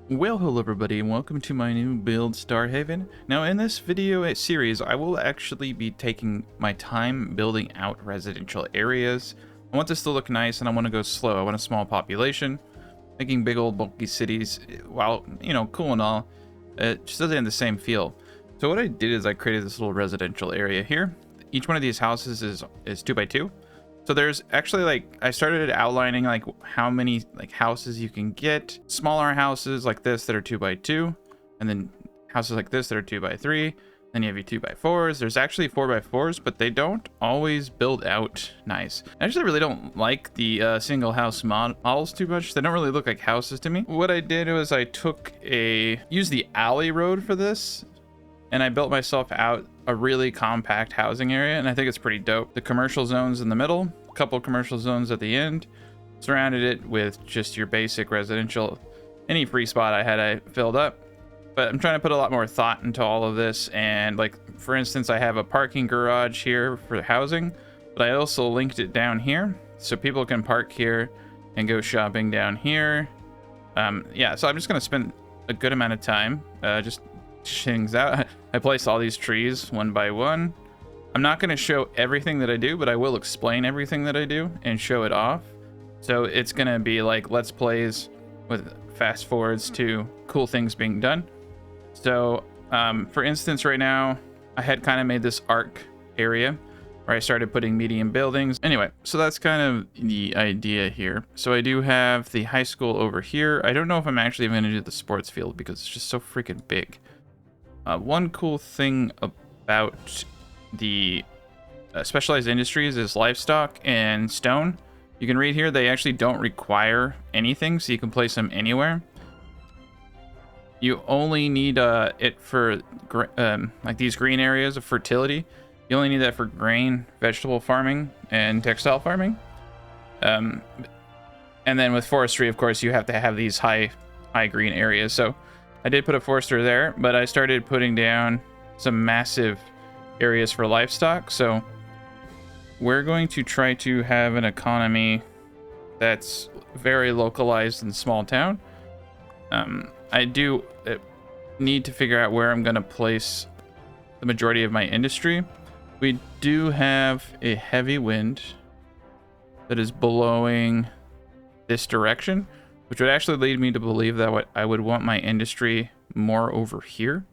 Well, hello everybody, and welcome to my new build, StarHaven. Now, in this video series, I will actually be taking my time building out residential areas. I want this to look nice, and I want to go slow. I want a small population. Making big old bulky cities, while, cool and all, it just doesn't have the same feel. So what I did is I created this little residential area here. Each one of these houses is 2x2. So there's actually I started outlining how many houses you can get. Smaller houses like this that are 2x2, and then houses like this that are 2x3. Then you have your 2x4s. There's actually 4x4s, but they don't always build out nice. I actually really don't like the single house models too much. They don't really look like houses to me. What I did was I used the alley road for this, and I built myself out a really compact housing area, and I think it's pretty dope. The commercial zones in the middle, a couple commercial zones at the end, surrounded it with just your basic residential. Any free spot I had, I filled up. But I'm trying to put a lot more thought into all of this, and for instance, I have a parking garage here for housing, but I also linked it down here so people can park here and go shopping down here. Yeah, so I'm just gonna spend a good amount of time just things out. I place all these trees one by one. I'm not going to show everything that I do, but I will explain everything that I do and show it off. So it's going to be like let's plays with fast forwards to cool things being done. So for instance, right now I had kind of made this arc area where I started putting medium buildings. Anyway, so that's kind of the idea here. So I do have the high school over here. I don't know if I'm actually going to do the sports field because it's just so freaking big. One cool thing about the specialized industries is livestock and stone. You can read here, they actually don't require anything, so you can place them anywhere. You only need it for these green areas of fertility. You only need that for grain, vegetable farming, and textile farming. And then with forestry, of course, you have to have these high green areas. So I did put a forester there, but I started putting down some massive areas for livestock. So we're going to try to have an economy that's very localized in small town. I do need to figure out where I'm going to place the majority of my industry. We do have a heavy wind that is blowing this direction, which would actually lead me to believe that I would want my industry more over here.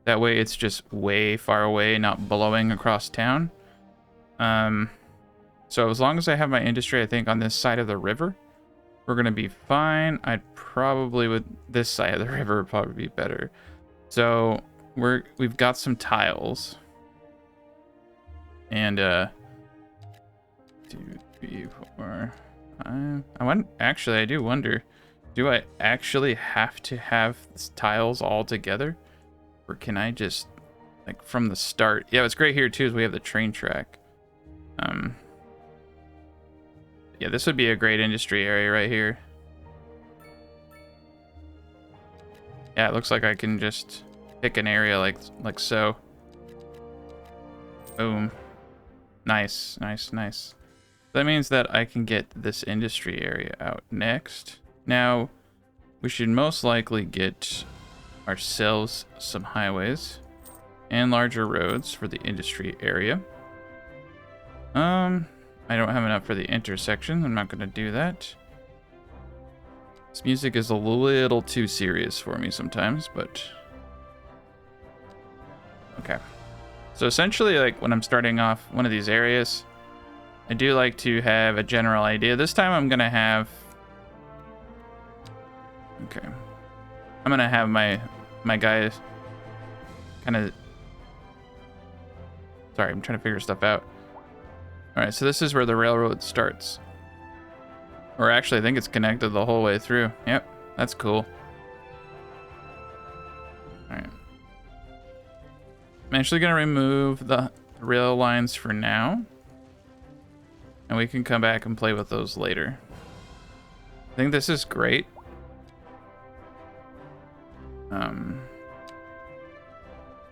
That way it's just way far away, not blowing across town. So as long as I have my industry, I think, on this side of the river, we're going to be fine. I'd probably, with this side of the river, would probably be better. So we've got some tiles. And 2, 3, 4, 5. I do wonder, do I actually have to have tiles all together? Or can I just, from the start? Yeah, what's great here, too, is we have the train track. Yeah, this would be a great industry area right here. Yeah, it looks like I can just pick an area like so. Boom. Nice, nice, nice. That means that I can get this industry area out next. Now, we should most likely get ourselves some highways and larger roads for the industry area. I don't have enough for the intersection. I'm not going to do that. This music is a little too serious for me sometimes, but okay. So essentially, when I'm starting off one of these areas, I do like to have a general idea. This time I'm going to have... Okay. I'm going to have my guys kind of... Sorry, I'm trying to figure stuff out. Alright, so this is where the railroad starts. Or actually, I think it's connected the whole way through. Yep, that's cool. Alright. I'm actually going to remove the rail lines for now. And we can come back and play with those later. I think this is great.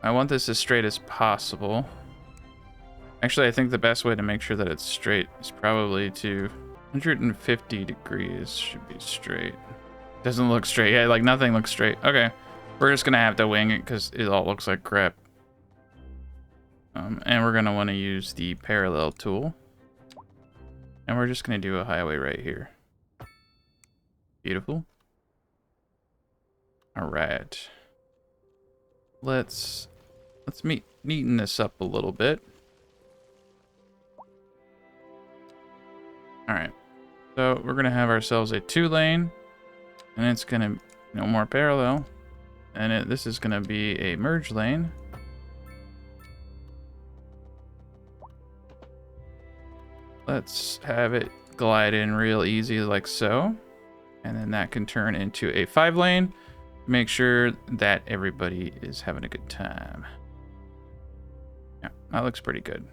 I want this as straight as possible. Actually, I think the best way to make sure that it's straight is probably to 150 degrees should be straight. Doesn't look straight. Yeah, like nothing looks straight. Okay. We're just gonna have to wing it because it all looks like crap. And we're gonna want to use the parallel tool. And we're just gonna do a highway right here. Beautiful. All right. Let's neaten this up a little bit. All right. So we're gonna have ourselves a 2-lane, and it's gonna no more parallel, and this is gonna be a merge lane. Let's have it glide in real easy like so, and then that can turn into a 5-lane. Make sure that everybody is having a good time. Yeah, that looks pretty good.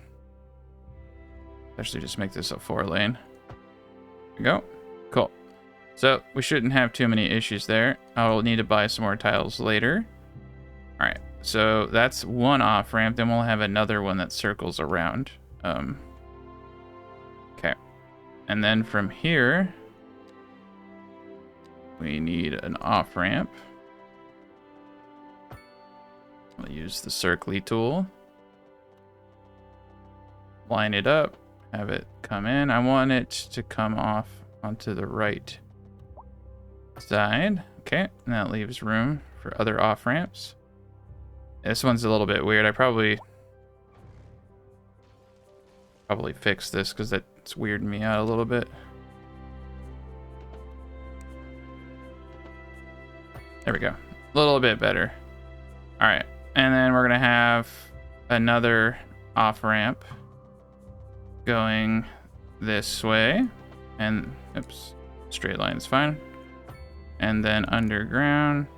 Actually, just make this a 4-lane. There we go. Cool. So we shouldn't have too many issues there. I'll need to buy some more tiles later. All right, so that's one off ramp. Then we'll have another one that circles around. Okay, and then from here, we need an off ramp. I'll use the circly tool. Line it up. Have it come in. I want it to come off onto the right side. Okay, and that leaves room for other off ramps. This one's a little bit weird. I probably fix this because that's weirding me out a little bit. There we go. A little bit better. All right, and then we're gonna have another off ramp going this way, and oops, straight line is fine. And then underground,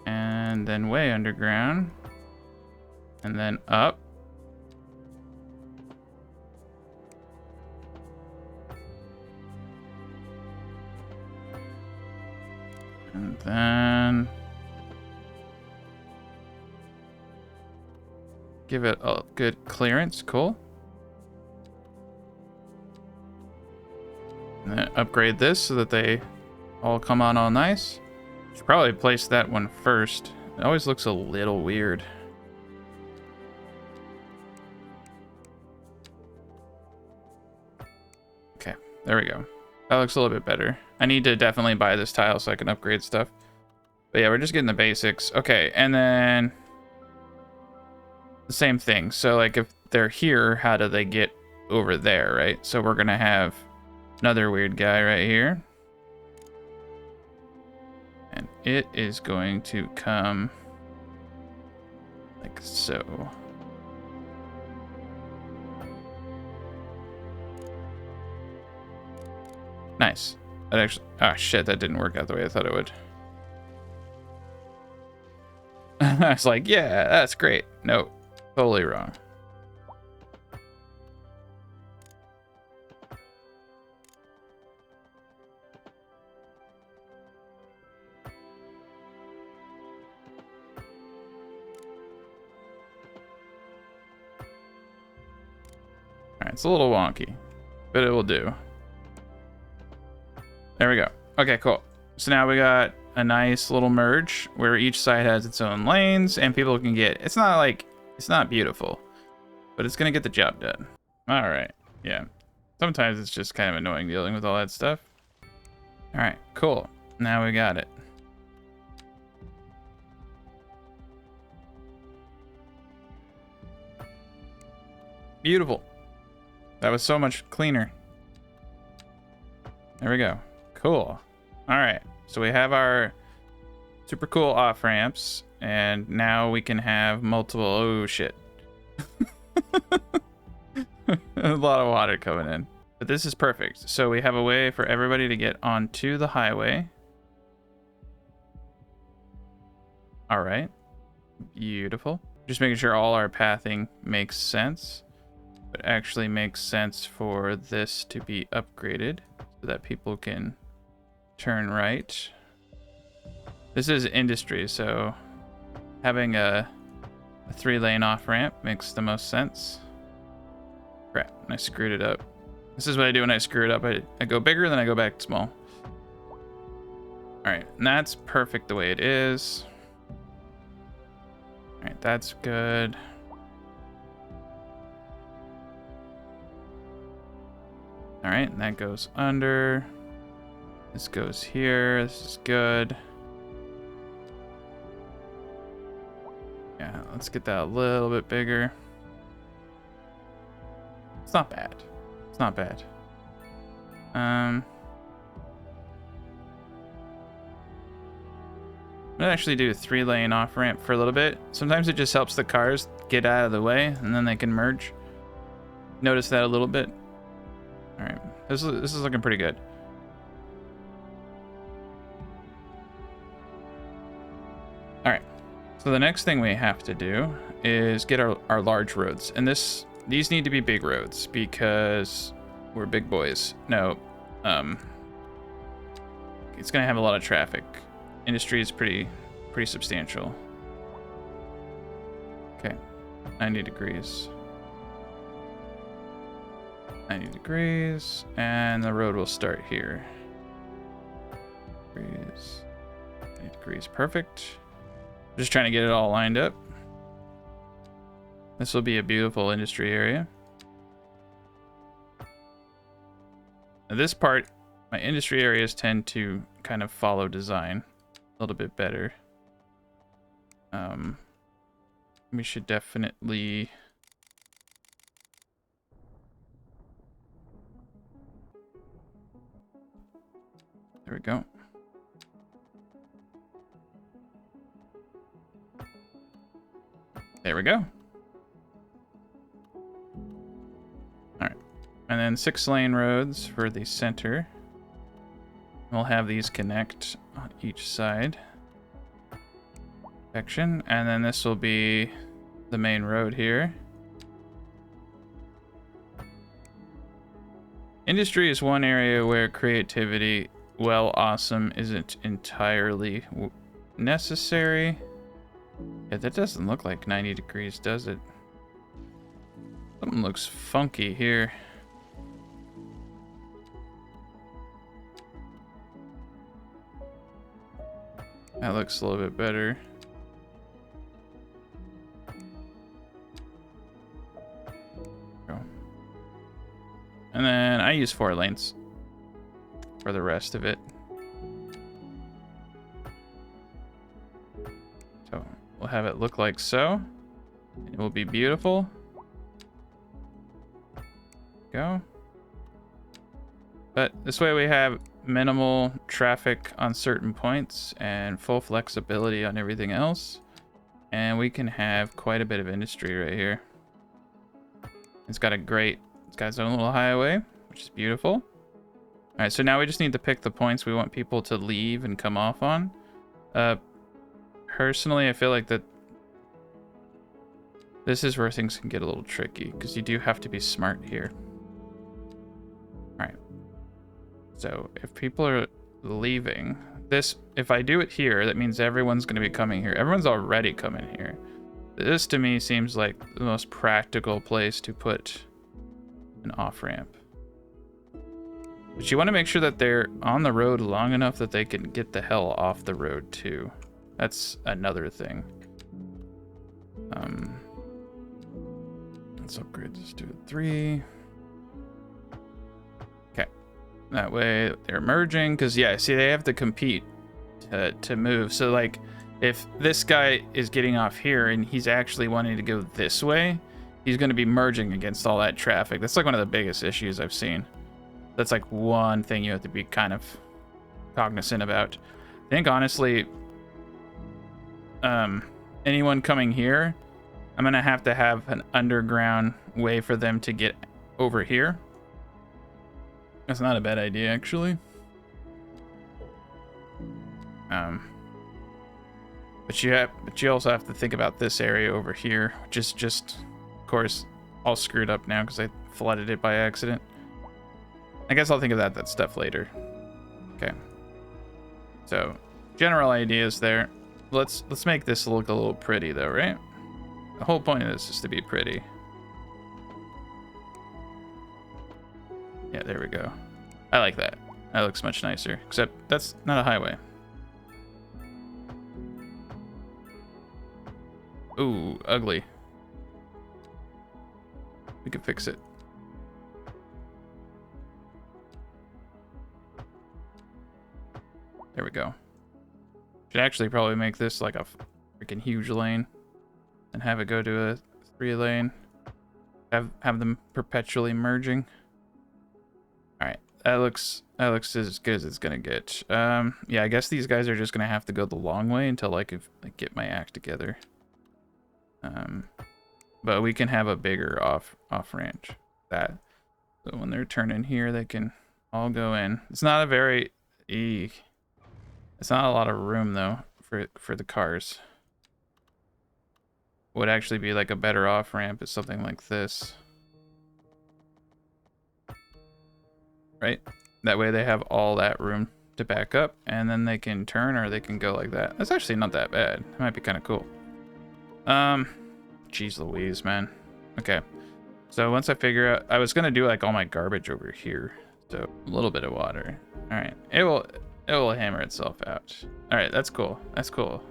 and then way underground, and then up. And then give it a good clearance. Cool. And then upgrade this so that they all come on all nice. Should probably place that one first. It always looks a little weird. Okay, there we go. That looks a little bit better. I need to definitely buy this tile so I can upgrade stuff. But yeah, we're just getting the basics. Okay, and then the same thing. So like if they're here, how do they get over there, right? So we're gonna have another weird guy right here. And it is going to come like so. Nice. That actually, oh shit, that didn't work out the way I thought it would. I was like, yeah, that's great. No, totally wrong. Alright, it's a little wonky, but it will do. There we go. Okay, cool. So now we got a nice little merge where each side has its own lanes and people can get, it's not beautiful, but it's gonna get the job done. All right, yeah. Sometimes it's just kind of annoying dealing with all that stuff. All right, cool. Now we got it. Beautiful. That was so much cleaner. There we go. Cool. All right. So we have our super cool off ramps, and now we can have multiple. Oh shit. A lot of water coming in. But this is perfect. So we have a way for everybody to get onto the highway. All right. Beautiful. Just making sure all our pathing makes sense. But actually makes sense for this to be upgraded so that people can turn right. This is industry, so having a 3-lane off ramp makes the most sense. Crap, I screwed it up. This is what I do when I screw it up. I go bigger, then I go back small. All right, and that's perfect the way it is. All right, that's good. All right, and that goes under. This goes here. This is good. Yeah, let's get that a little bit bigger. It's not bad. It's not bad. I'm gonna actually do a 3-lane off ramp for a little bit. Sometimes it just helps the cars get out of the way and then they can merge. Notice that a little bit. All right, this is looking pretty good. All right, so the next thing we have to do is get our large roads, and these need to be big roads because we're big boys. No, it's gonna have a lot of traffic. Industry is pretty substantial. Okay, 90 degrees. 90 degrees, and the road will start here. 90 degrees, perfect. Just trying to get it all lined up. This will be a beautiful industry area. Now this part, my industry areas tend to kind of follow design a little bit better. We should definitely... There we go. There we go. All right. And then 6-lane roads for the center. We'll have these connect on each side section, and then this will be the main road here. Industry is one area where creativity, well, awesome, isn't entirely necessary. Yeah, that doesn't look like 90 degrees, does it? Something looks funky here. That looks a little bit better. Go. And then I use 4 lanes for the rest of it. So we'll have it look like so. It will be beautiful. Go. But this way we have minimal traffic on certain points and full flexibility on everything else. And we can have quite a bit of industry right here. It's got its own little highway, which is beautiful. All right, so now we just need to pick the points we want people to leave and come off on. Personally, I feel like that this is where things can get a little tricky because you do have to be smart here. All right. So if people are leaving this, if I do it here, that means everyone's going to be coming here. Everyone's already coming here. This to me seems like the most practical place to put an off-ramp. But you want to make sure that they're on the road long enough that they can get the hell off the road too. That's another thing. Let's upgrade this to a 3. Okay. That way they're merging, because yeah, see, they have to compete to move. So like if this guy is getting off here and he's actually wanting to go this way, he's going to be merging against all that traffic. That's like one of the biggest issues I've seen. That's like one thing you have to be kind of cognizant about. I think honestly, anyone coming here, I'm going to have an underground way for them to get over here. That's not a bad idea, actually. But you also have to think about this area over here, which is just, of course, all screwed up now because I flooded it by accident. I guess I'll think of that stuff later. Okay. So, general ideas there. Let's make this look a little pretty though, right? The whole point of this is to be pretty. Yeah, there we go. I like that. That looks much nicer. Except that's not a highway. Ooh, ugly. We can fix it. There we go. Should actually probably make this like a freaking huge lane and have it go to a 3-lane. Have them perpetually merging. All right, that looks as good as it's gonna get. Yeah, I guess these guys are just gonna have to go the long way until I can like get my act together. But we can have a bigger off range. That so when they're turning here, they can all go in. It's not a very it's not a lot of room though for the cars. Would actually be like a better off ramp is something like this. Right? That way they have all that room to back up and then they can turn or they can go like that. That's actually not that bad. It might be kind of cool. Jeez Louise, man. Okay. So once I figure out, I was going to do like all my garbage over here. So a little bit of water. All right. It will hammer itself out. All right. That's cool. That's cool.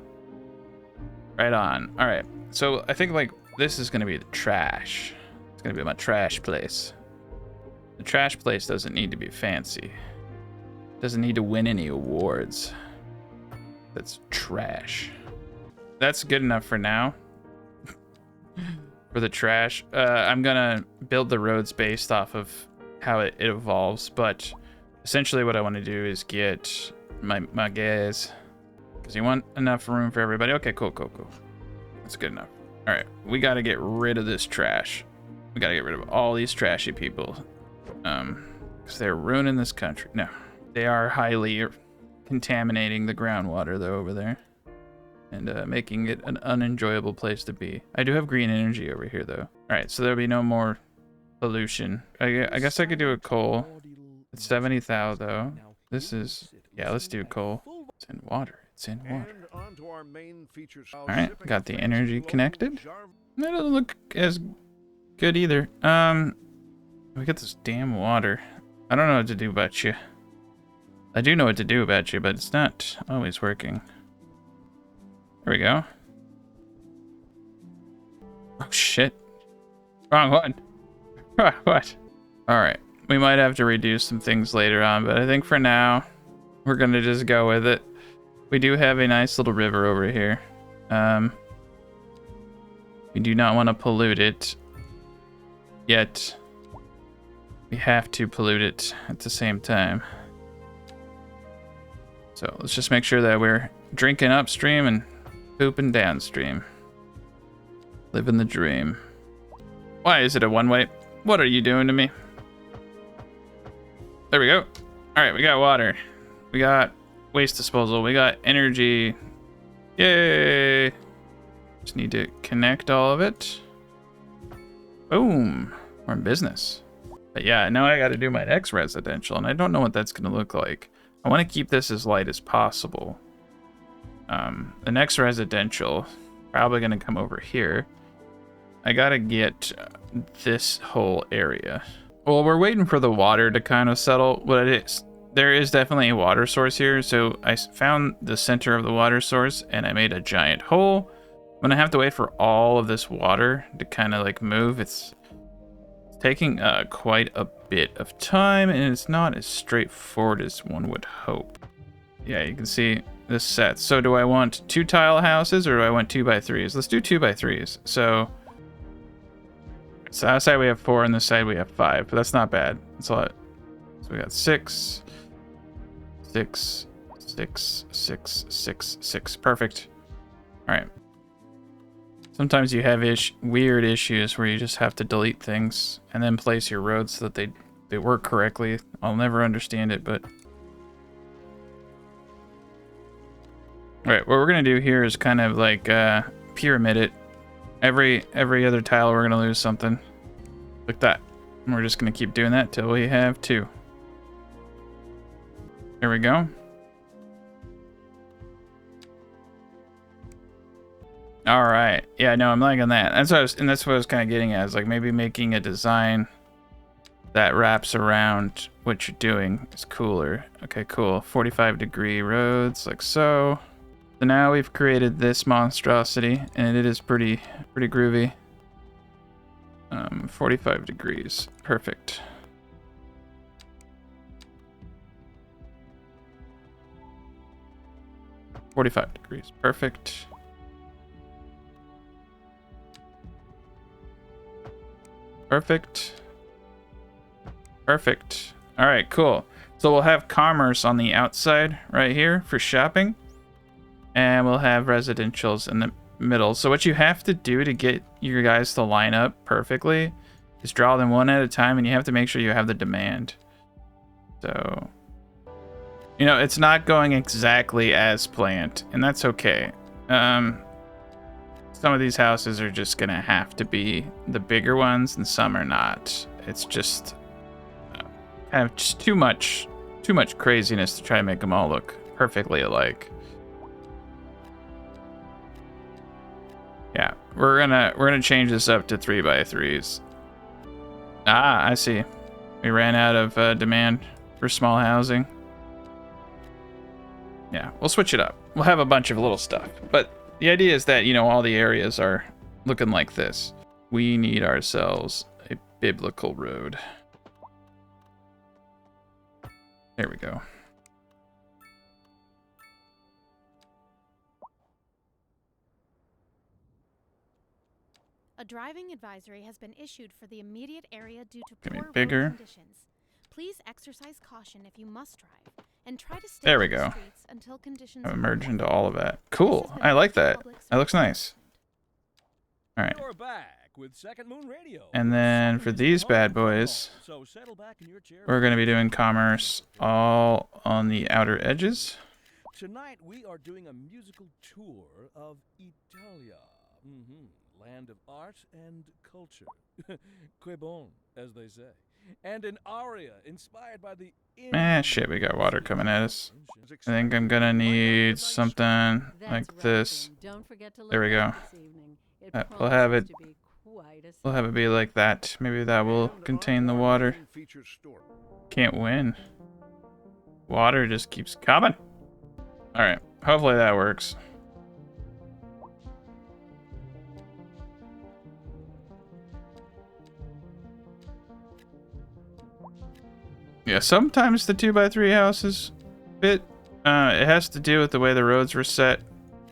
Right on. All right. So I think like this is going to be the trash. It's going to be my trash place. The trash place doesn't need to be fancy. Doesn't need to win any awards. That's trash. That's good enough for now. For the trash. I'm gonna build the roads based off of how it evolves, but essentially what I want to do is get my guys, because you want enough room for everybody. Okay, cool. That's good enough. All right, we got to get rid of this trash. We got to get rid of all these trashy people, because they're ruining this country. No, they are highly contaminating the groundwater though over there. And making it an unenjoyable place to be. I do have green energy over here, though. All right, so there'll be no more pollution. I guess I could do a coal. It's 70,000, though. This is... Yeah, let's do coal. It's in water. It's in water. All right, got the energy connected. That doesn't look as good either. We got this damn water. I don't know what to do about you. I do know what to do about you, but it's not always working. There we go. Oh shit. Wrong one. What? Alright. We might have to reduce some things later on, but I think for now, we're gonna just go with it. We do have a nice little river over here. We do not want to pollute it. Yet, we have to pollute it at the same time. So let's just make sure that we're drinking upstream and pooping downstream. Living the dream. Why is it a one-way? What are you doing to me? There we go. All right, we got water. We got waste disposal. We got energy. Yay! Just need to connect all of it. Boom. We're in business. But yeah, now I got to do my next residential, and I don't know what that's going to look like. I want to keep this as light as possible. The next residential, probably going to come over here. I got to get this whole area. Well, we're waiting for the water to kind of settle. What it is, there is definitely a water source here. So I found the center of the water source and I made a giant hole. I'm going to have to wait for all of this water to kind of like move. It's taking quite a bit of time and it's not as straightforward as one would hope. Yeah, you can see this set. So do I want 2 tile houses or do I want 2x3s? Let's do 2x3s. So that side we have 4 and this side we have 5, but that's not bad. That's a lot. So we got 6, 6, 6, 6, 6, 6. Perfect. All right. Sometimes you have weird issues where you just have to delete things and then place your roads so that they work correctly. I'll never understand it, but... Alright, what we're going to do here is kind of like pyramid it. Every other tile we're going to lose something. Like that. And we're just going to keep doing that till we have 2. There we go. All right. Yeah, no, I'm liking that. That's what I was kind of getting at. Is like maybe making a design that wraps around what you're doing is cooler. Okay, cool. 45-degree roads, like so. So now we've created this monstrosity, and it is pretty groovy. 45 degrees. Perfect. $45 degrees. Perfect. Perfect. Perfect. All right, cool. So we'll have commerce on the outside right here for shopping. And we'll have residentials in the middle. So what you have to do to get your guys to line up perfectly is draw them one at a time, and you have to make sure you have the demand. So, you know, it's not going exactly as planned, and that's okay. Some of these houses are just gonna have to be the bigger ones, and some are not. It's just kind of just too much craziness to try to make them all look perfectly alike. Yeah, we're gonna change this up to 3x3s. Ah, I see. We ran out of demand for small housing. Yeah, we'll switch it up. We'll have a bunch of little stuff, but the idea is that, you know, all the areas are looking like this. We need ourselves a biblical road. There we go. A driving advisory has been issued for the immediate area due to Give me poor bigger. road conditions. Please exercise caution if you must drive, and try to stay There we on the go. streets until conditions I've improve. merged into all of that. Cool. I like that. That looks nice. All right. You're back with Second Moon Radio. And then for these bad boys, So settle back in your chair. we're going to be doing commerce all on the outer edges. Tonight we are doing a musical tour of Italia. Land of art and culture. Que bon, as they say. And an aria inspired by the... Shit, we got water coming at us. I think I'm gonna need something like this. There we go. We'll have it be like that. Maybe that will contain the water. Can't win. Water just keeps coming. Alright, hopefully that works. Yeah, sometimes the 2x3 houses fit. It has to do with the way the roads were set.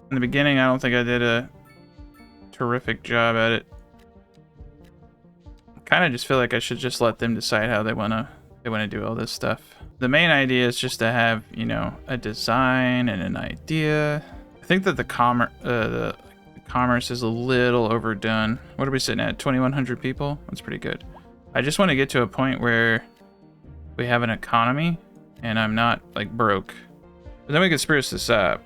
In the beginning, I don't think I did a terrific job at it. I kind of just feel like I should just let them decide how they wanna do all this stuff. The main idea is just to have, you know, a design and an idea. I think that the commerce is a little overdone. What are we sitting at? 2,100 people? That's pretty good. I just want to get to a point where we have an economy and I'm not like broke. But then we can spruce this up.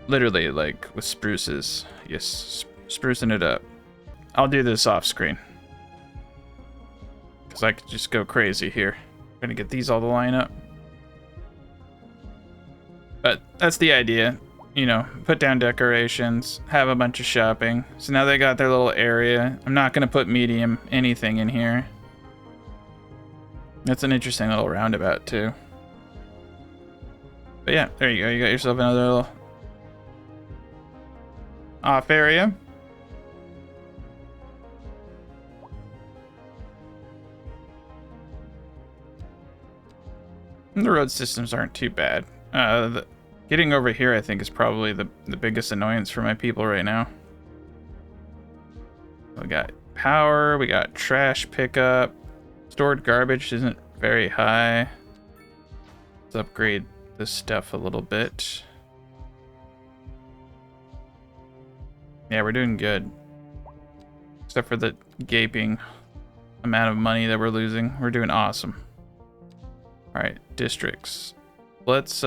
Literally like with spruces. Yes, sprucing it up. I'll do this off screen, because I could just go crazy here. I'm gonna get these all to line up. But that's the idea. You know, put down decorations, have a bunch of shopping. So now they got their little area. I'm not gonna put medium anything in here. That's an interesting little roundabout too. But yeah, there you go. You got yourself another little off area. And the road systems aren't too bad. Getting over here, I think, is probably the biggest annoyance for my people right now. We got power, we got trash pickup. Stored garbage isn't very high. Let's upgrade this stuff a little bit. Yeah, we're doing good. Except for the gaping amount of money that we're losing. We're doing awesome. Alright, districts. Let's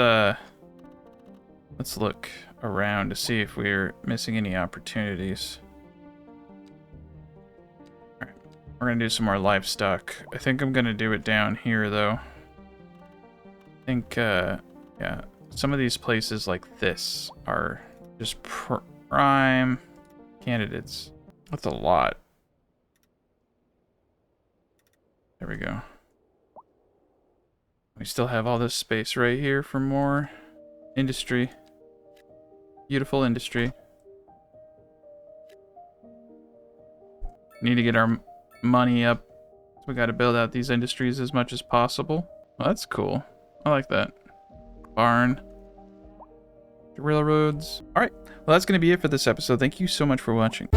look around to see if we're missing any opportunities. Alright, we're gonna do some more livestock. I think I'm gonna do it down here though. I think yeah, some of these places like this are just prime candidates. That's a lot. There we go. We still have all this space right here for more industry. Beautiful industry. Need to get our money up. We got to build out these industries as much as possible. Well, that's cool. I like that. Barn. Railroads. All right. Well, that's going to be it for this episode. Thank you so much for watching.